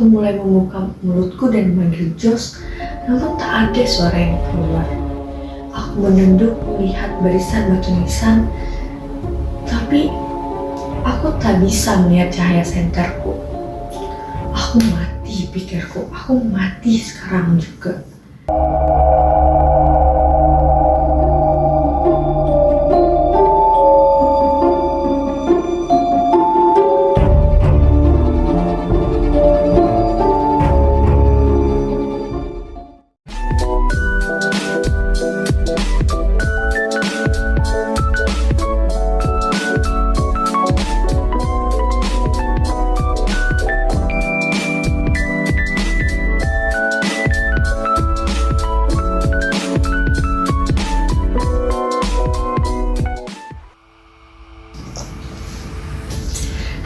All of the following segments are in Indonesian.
Aku mulai membuka mulutku dan memanggil Josh, namun tak ada suara yang keluar. Aku menunduk melihat barisan batu nisan, tapi aku tak bisa melihat cahaya senterku. Aku mati, pikirku. Aku mati sekarang juga.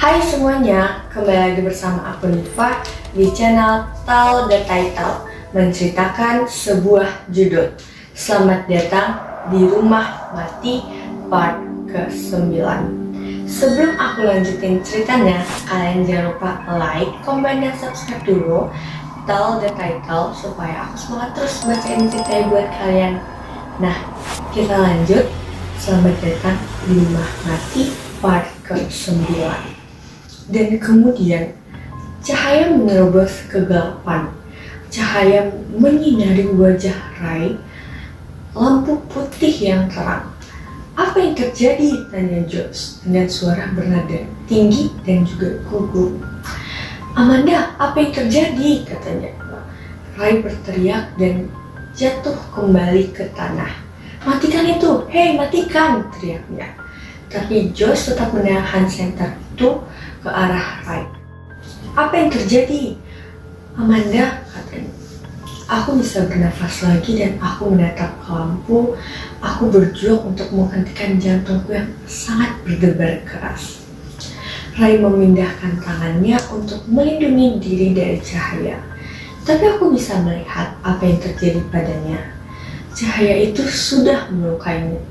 Hai semuanya, kembali lagi bersama aku Nifa di channel Tell the Title, menceritakan sebuah judul. Selamat datang di Rumah Mati part ke-9. Sebelum aku lanjutin ceritanya, kalian jangan lupa like, comment, dan subscribe dulu Tell the Title supaya aku semangat terus bacain ceritanya buat kalian. Nah, kita lanjut. Selamat datang di Rumah Mati part ke-9. Dan kemudian cahaya menerobos kegelapan. Cahaya menyinari wajah Ray. Lampu putih yang terang. Apa yang terjadi? Tanya Josh dengan suara bernada tinggi dan juga gugup. Amanda, apa yang terjadi? Katanya. Ray berteriak dan jatuh kembali ke tanah. Matikan itu, hei matikan, teriaknya. Tapi Josh tetap menahan senter itu ke arah Ray. Apa yang terjadi? Amanda, katanya. Aku bisa bernafas lagi dan aku menatap ke lampu. Aku berjuang untuk menghentikan jantungku yang sangat berdebar keras. Ray memindahkan tangannya untuk melindungi diri dari cahaya. Tapi aku bisa melihat apa yang terjadi padanya. Cahaya itu sudah melukainya.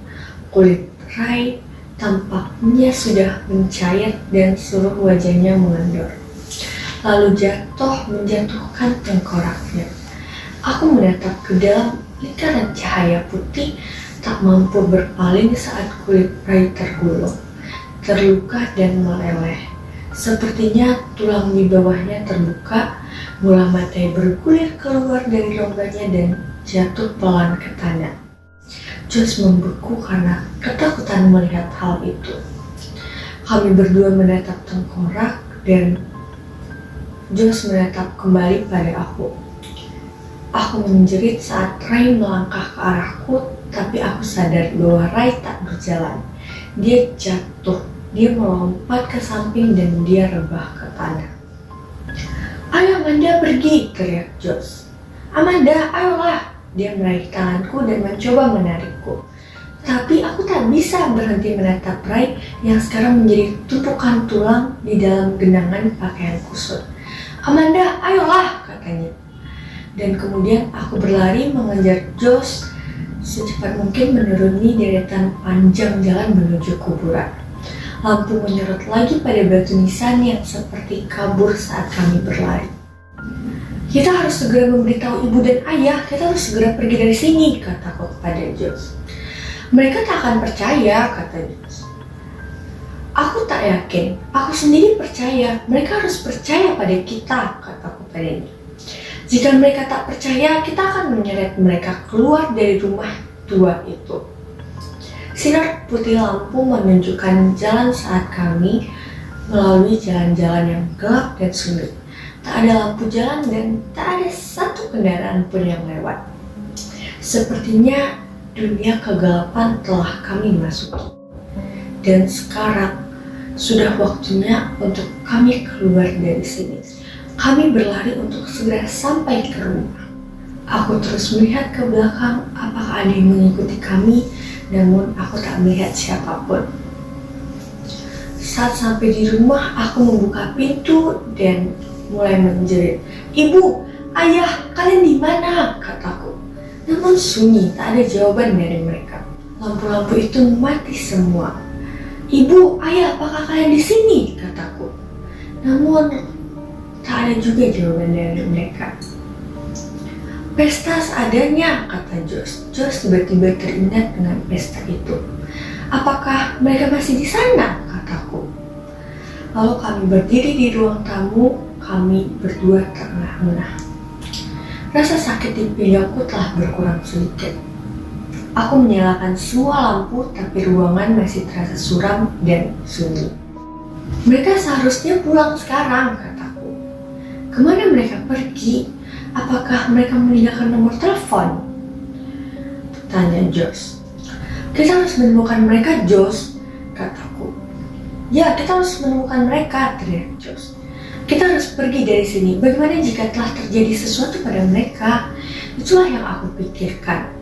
Kulit Ray tampaknya sudah mencair dan seluruh wajahnya mengendor. Lalu jatuh menjatuhkan tengkoraknya. Aku menatap ke dalam lingkaran cahaya putih, tak mampu berpaling saat kulit Ray tergulung, terluka dan meleleh. Sepertinya tulang di bawahnya terbuka, bola matanya bergulir keluar dari rongganya dan jatuh pelan ke tanah. Josh membeku karena ketakutan melihat hal itu. Kami berdua menatap tengkorak dan Josh menatap kembali pada aku. Aku menjerit saat Ray melangkah ke arahku, tapi aku sadar bahwa Ray tak berjalan. Dia jatuh, dia melompat ke samping dan dia rebah ke tanah. Ayo Amanda pergi, teriak Josh. Amanda, ayolah. Dia meraih tanganku dan mencoba menarikku. Tapi aku tak bisa berhenti menatap Ray yang sekarang menjadi tumpukan tulang di dalam genangan pakaian kusut. Amanda, ayolah, katanya. Dan kemudian aku berlari mengejar Josh secepat mungkin menuruni deretan panjang jalan menuju kuburan. Lampu menyorot lagi pada batu nisan yang seperti kabur saat kami berlari. Kita harus segera memberitahu ibu dan ayah, kita harus segera pergi dari sini, kataku kepada Josh. Mereka tak akan percaya, kata Josh. Aku tak yakin, aku sendiri percaya, mereka harus percaya pada kita, kataku padanya. Jika mereka tak percaya, kita akan menyeret mereka keluar dari rumah tua itu. Sinar putih lampu menunjukkan jalan saat kami melalui jalan-jalan yang gelap dan sulit. Tak ada lampu jalan dan tak ada satu kendaraan pun yang lewat. Sepertinya dunia kegelapan telah kami masuki. Dan sekarang sudah waktunya untuk kami keluar dari sini. Kami berlari untuk segera sampai ke rumah. Aku terus melihat ke belakang apakah ada yang mengikuti kami, namun aku tak melihat siapapun. Saat sampai di rumah, aku membuka pintu dan mulai menjerit, "Ibu, ayah, kalian di mana?" kataku. Namun sunyi, tak ada jawaban dari mereka. Lampu-lampu itu mati semua. "Ibu, ayah, apakah kalian di sini?" kataku. Namun tak Tak ada juga jawaban dari mereka. Pesta seadanya, kata Josh. Josh tiba-tiba teringat dengan pesta itu. Apakah mereka masih di sana? Kataku. Lalu kami berdiri di ruang tamu, kami berdua terengah-engah. Rasa sakit di pinggangku telah berkurang sedikit. Aku menyalakan semua lampu, tapi ruangan masih terasa suram dan sunyi. Mereka seharusnya pulang sekarang, kataku. Kemana mereka pergi? Apakah mereka meninggalkan nomor telepon? Tanya Josh. Kita harus menemukan mereka, Josh, kataku. Ya, kita harus menemukan mereka, teriak Josh. Kita harus pergi dari sini. Bagaimana jika telah terjadi sesuatu pada mereka? Itulah yang aku pikirkan.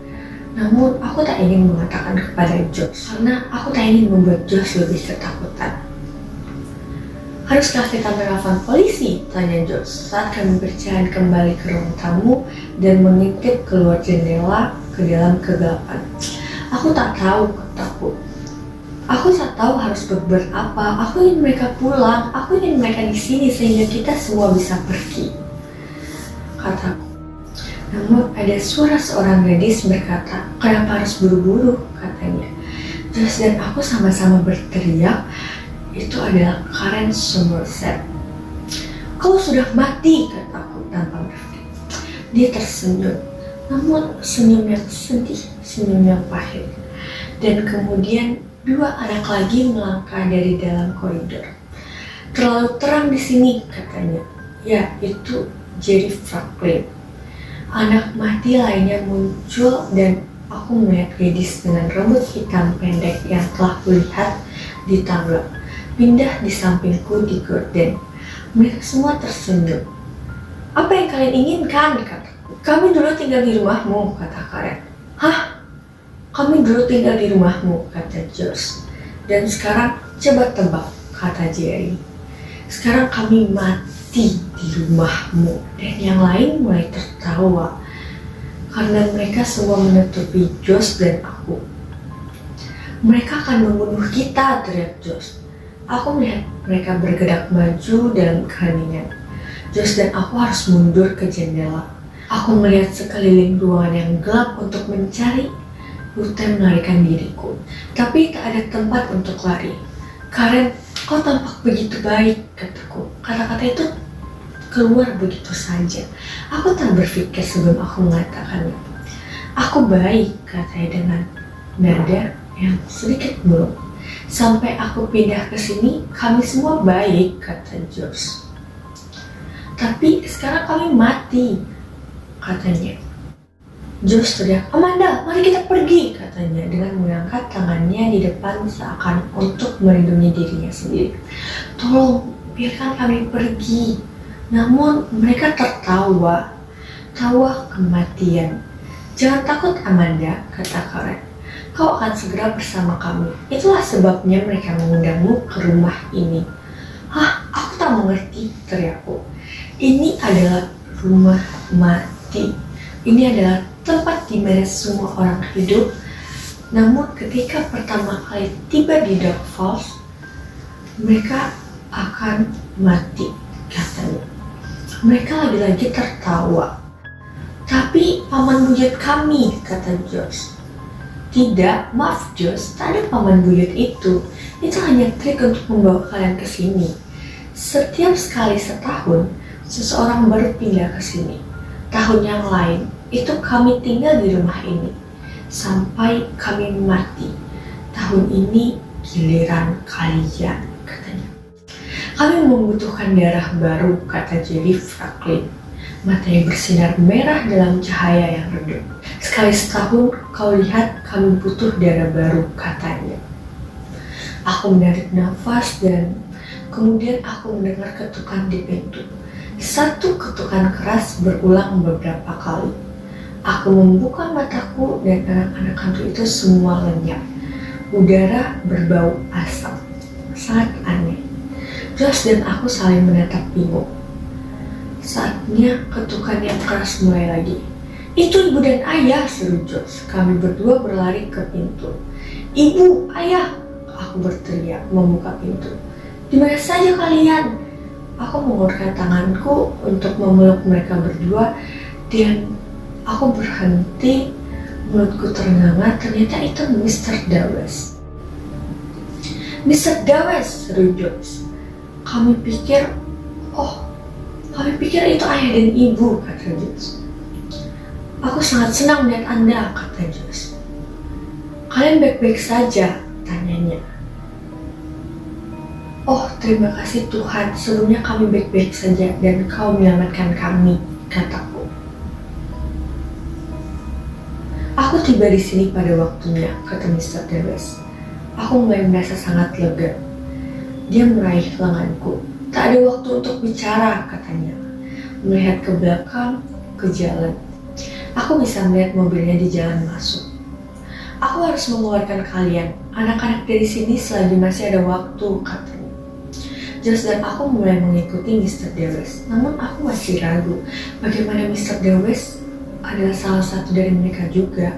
Namun, aku tak ingin mengatakan kepada Josh, karena aku tak ingin membuat Josh lebih ketakutan. Haruskah kita menelpon polisi? Tanya Josh saat kami berjalan kembali ke ruang tamu dan mengintip keluar jendela ke dalam kegelapan. Aku tak tahu, kataku. Aku tak tahu harus berbuat apa. Aku ingin mereka pulang. Aku ingin mereka di sini sehingga kita semua bisa pergi, kataku. Namun ada suara seorang gadis berkata, kenapa harus buru-buru? Katanya. Josh dan aku sama-sama berteriak. Itu adalah Karen Somerset. Kau sudah mati, kataku tanpa berpikir. Dia tersenyum, namun senyum yang sedih, senyum yang pahit. Dan kemudian dua anak lagi melangkah dari dalam koridor. Terlalu terang di sini, katanya. Ya, itu Jerry Franklin. Anak mati lainnya muncul dan aku melihat gadis dengan rambut hitam pendek yang telah kulihat di tangga pindah di sampingku di gorden. Mereka semua tersenyum. Apa yang kalian inginkan? Kataku. Kami dulu tinggal di rumahmu, kata Karen. Hah? Kami dulu tinggal di rumahmu, kata Josh. Dan sekarang coba tebak, kata Jerry. Sekarang kami mati di rumahmu. Dan yang lain mulai tertawa karena mereka semua menutupi Josh dan aku. Mereka akan membunuh kita, teriak Josh. Aku melihat mereka bergerak maju dalam keheningan. Josh dan aku harus mundur ke jendela. Aku melihat sekeliling ruangan yang gelap untuk mencari rute melarikan diriku. Tapi tak ada tempat untuk lari. Karen, kau tampak begitu baik, kataku. Kata-kata itu keluar begitu saja. Aku tak berpikir sebelum aku mengatakannya. Aku baik, katanya dengan nada yang sedikit murung. Sampai aku pindah ke sini, kami semua baik, kata Josh. Tapi sekarang kami mati, katanya. Josh teriak, Amanda, mari kita pergi, katanya dengan mengangkat tangannya di depan seakan untuk melindungi dirinya sendiri. Tolong, biarkan kami pergi. Namun mereka tertawa, tawa kematian. Jangan takut, Amanda, kata Karen. Kau akan segera bersama kami. Itulah sebabnya mereka mengundangmu ke rumah ini. Hah, aku tak mengerti, teriakku. Ini adalah rumah mati. Ini adalah tempat di mana semua orang hidup. Namun ketika pertama kali tiba di Dark Falls, mereka akan mati, katanya. Mereka lagi-lagi tertawa. Tapi paman buyut kami, kata Josh. Tidak, maaf Josh, tak ada paman buyut itu. Itu hanya trik untuk membawa kalian ke sini. Setiap sekali setahun, seseorang baru pindah ke sini. Tahun yang lain, itu kami tinggal di rumah ini. Sampai kami mati. Tahun ini giliran kalian, katanya. Kami membutuhkan darah baru, kata Jerry Franklin. Matanya bersinar merah dalam cahaya yang redup. Sekali setahun, kau lihat kami butuh darah baru, katanya. Aku menarik nafas dan kemudian aku mendengar ketukan di pintu. Satu ketukan keras berulang beberapa kali. Aku membuka mataku dan anak-anak hantu itu semua lenyap. Udara berbau asam. Sangat aneh. Josh dan aku saling menatap bingung. Saatnya ketukan yang keras mulai lagi. Itu ibu dan ayah, seru Josh. Kami berdua berlari ke pintu. Ibu, ayah, aku berteriak membuka pintu. Di mana saja kalian? aku mengulurkan tanganku untuk memeluk mereka berdua dan aku berhenti. Mulutku ternganga, ternyata itu Mr. Dawes. Mr. Dawes, seru Joyce. Kami pikir itu ayah dan ibu, kata Joyce. Aku sangat senang melihat Anda, kata Joyce. Kalian baik-baik saja, tanyanya. Oh, terima kasih Tuhan, sebelumnya kami baik-baik saja dan kau menyelamatkan kami, kataku. Aku tiba di sini pada waktunya, kata Mr. Dawes. Aku mulai merasa sangat lega. Dia meraih lenganku. Tak ada waktu untuk bicara, katanya. Melihat ke belakang, ke jalan. Aku bisa melihat mobilnya di jalan masuk. Aku harus mengeluarkan kalian. Anak-anak dari sini selagi masih ada waktu, katanya. Josh dan aku mulai mengikuti Mr. Dawes. Namun aku masih ragu bagaimana Mr. Dawes adalah salah satu dari mereka juga.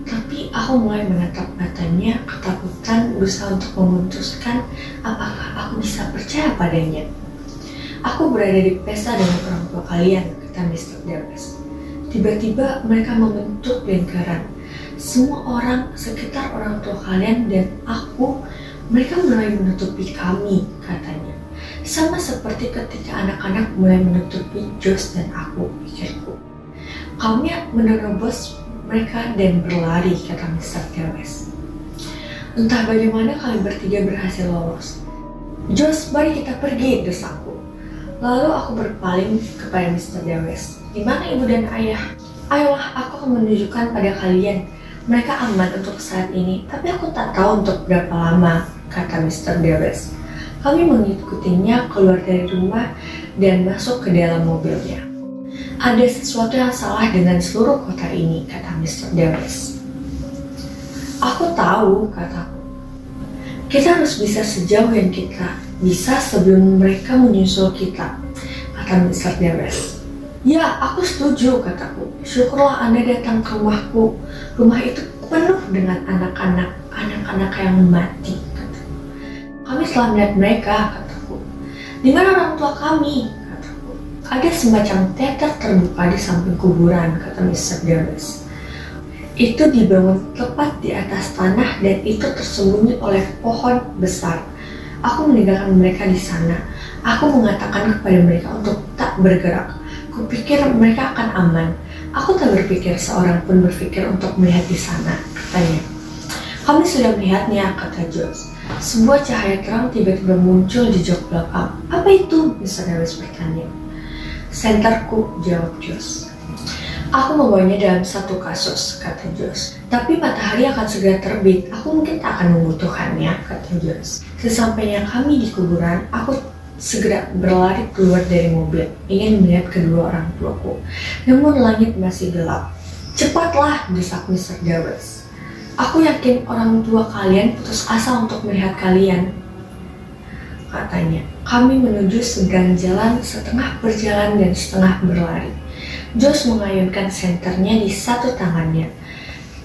Tapi aku mulai menatap matanya, ketakutan, berusaha untuk memutuskan apakah aku bisa percaya padanya. Aku berada di pesta dengan orang tua kalian, kata Mr. Dawes. Tiba-tiba mereka membentuk lingkaran. Semua orang sekitar orang tua kalian dan aku, mereka mulai menutupi kami, katanya. Sama seperti ketika anak-anak mulai menutupi Josh dan aku, pikirku. Kami menerobos mereka dan berlari, kata Mr. Dawes. Entah bagaimana kalian bertiga berhasil lolos. Josh, mari kita pergi, desakku. Lalu aku berpaling kepada Mr. Dawes. Di mana ibu dan ayah? Ayolah, aku akan menunjukkan pada kalian. Mereka aman untuk saat ini, tapi aku tak tahu untuk berapa lama, kata Mr. Dawes. Kami mengikutinya keluar dari rumah dan masuk ke dalam mobilnya. Ada sesuatu yang salah dengan seluruh kota ini, kata Mr. Dawes. Aku tahu, kataku. Kita harus bisa sejauh yang kita bisa sebelum mereka menyusul kita, kata Mr. Dawes. Ya, aku setuju, kataku. Syukurlah Anda datang ke rumahku. Rumah itu penuh dengan anak-anak yang mati, kataku. Kami telah melihat mereka, kataku. Di mana orang tua kami? Kataku. Ada semacam teater terbuka di samping kuburan, kata Mr. Dawes. Itu dibangun tepat di atas tanah dan itu tersembunyi oleh pohon besar. Aku meninggalkan mereka di sana. Aku mengatakan kepada mereka untuk tak bergerak. Kupikir mereka akan aman. Aku tak berpikir seorang pun berpikir untuk melihat di sana, katanya. Kami sudah melihatnya, kata Josh. Sebuah cahaya terang tiba-tiba muncul di jok belakang. Apa itu? Mr. Dawes bertanya. Senterku, jawab Josh. Aku membawanya dalam satu kasus, kata Josh. Tapi matahari akan segera terbit. Aku mungkin tak akan membutuhkannya, kata Josh. Sesampainya kami di kuburan, aku segera berlari keluar dari mobil, ingin melihat kedua orang tuaku. Namun langit masih gelap. Cepatlah, desak Mr. Dawes. Aku yakin orang tua kalian putus asa untuk melihat kalian, katanya. Kami menuju seberang jalan, setengah berjalan dan setengah berlari. Josh mengayunkan senternya di satu tangannya.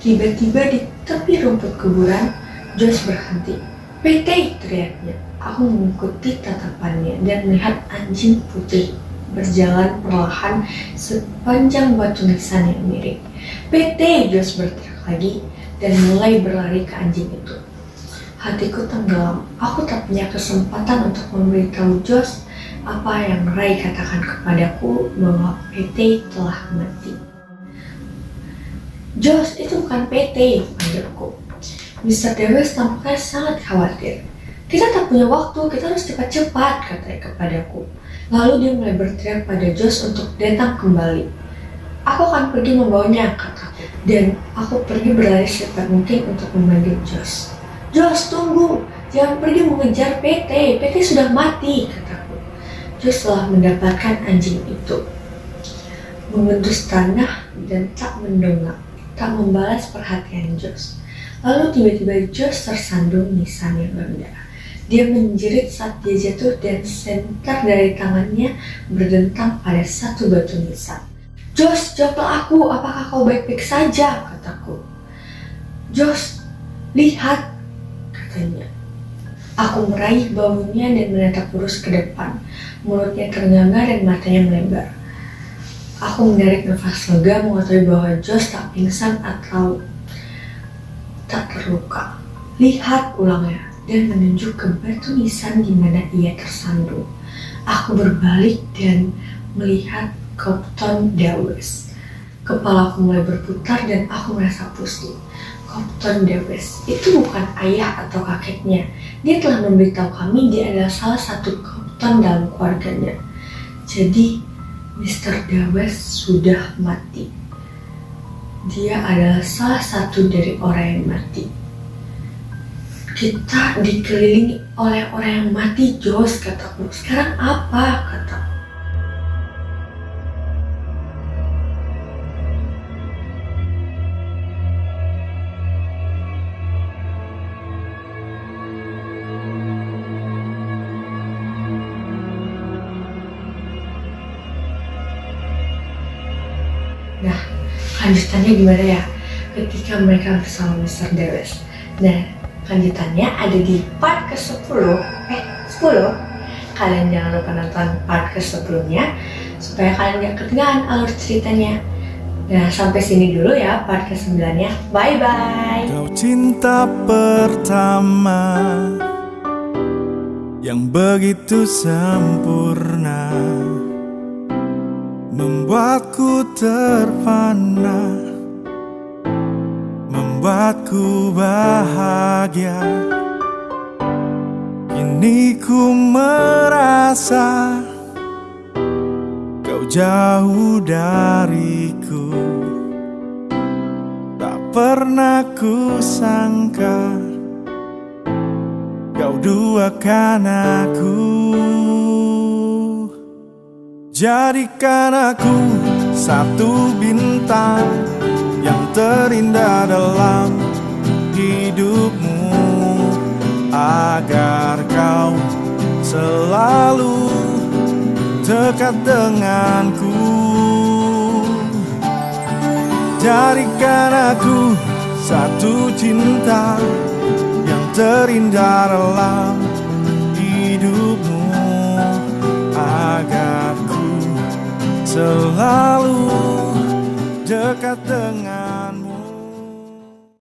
Tiba-tiba di tepi rumput kuburan, Josh berhenti. PT, teriaknya. Aku mengikuti tatapannya dan melihat anjing putih berjalan perlahan sepanjang batu nisan yang mirip. PT, Josh berteriak lagi dan mulai berlari ke anjing itu. Hatiku tenggelam. Aku tak punya kesempatan untuk memberitahu Josh apa yang Ray katakan kepadaku bahwa PT telah mati. Josh, itu bukan PT, panggilku. Mr. Dawes tampaknya sangat khawatir. Kita tak punya waktu, kita harus cepat-cepat, katanya kepadaku. Lalu dia mulai berteriak pada Josh untuk datang kembali. Aku akan pergi membawanya, kataku. Dan aku pergi berlari secepat mungkin untuk memanggil Josh. Josh, tunggu! Jangan pergi mengejar PT. PT sudah mati, kataku. Josh telah mendapatkan anjing itu. Mengendus tanah dan tak mendongak, tak membalas perhatian Josh. Lalu tiba-tiba Josh tersandung nisan yang rendah. Dia menjerit saat dia jatuh dan senter dari tangannya berdentang pada satu batu nisan. Josh, jawablah aku, apakah kau baik-baik saja, kataku. Josh, lihat, katanya. Aku meraih bahunya dan menatap lurus ke depan. mulutnya ternganga dan matanya melebar. Aku menarik nafas lega mengetahui bahwa Josh tak pingsan atau tak terluka. Lihat, ulangnya, dan menunjuk ke batu nisan di mana ia tersandung. Aku berbalik dan melihat Compton Dawes. Kepalaku mulai berputar dan aku merasa pusing. Compton Dawes itu bukan ayah atau kakeknya. Dia telah memberitahu kami dia adalah salah satu Compton dalam keluarganya. Jadi Mr. Dawes sudah mati. Dia adalah salah satu dari orang yang mati. Kita dikelilingi oleh orang yang mati, Josh, kataku. Sekarang apa, kataku. Nah, lanjutannya gimana ya? Ketika mereka bersama Mr. Dawes. Nah, lanjutannya ada di part ke-10. 10. Kalian jangan lupa nonton part ke-10-nya supaya kalian gak ketinggalan alur ceritanya. Nah, sampai sini dulu ya part ke-9-nya. Bye-bye. Kau cinta pertama yang begitu sempurna, membuatku terpana, membuatku bahagia. Kini ku merasa kau jauh dariku. Tak pernah ku sangka kau duakan aku. Jadikan aku satu bintang yang terindah dalam hidupmu, agar kau selalu dekat denganku. Jadikan aku satu cinta yang terindah dalam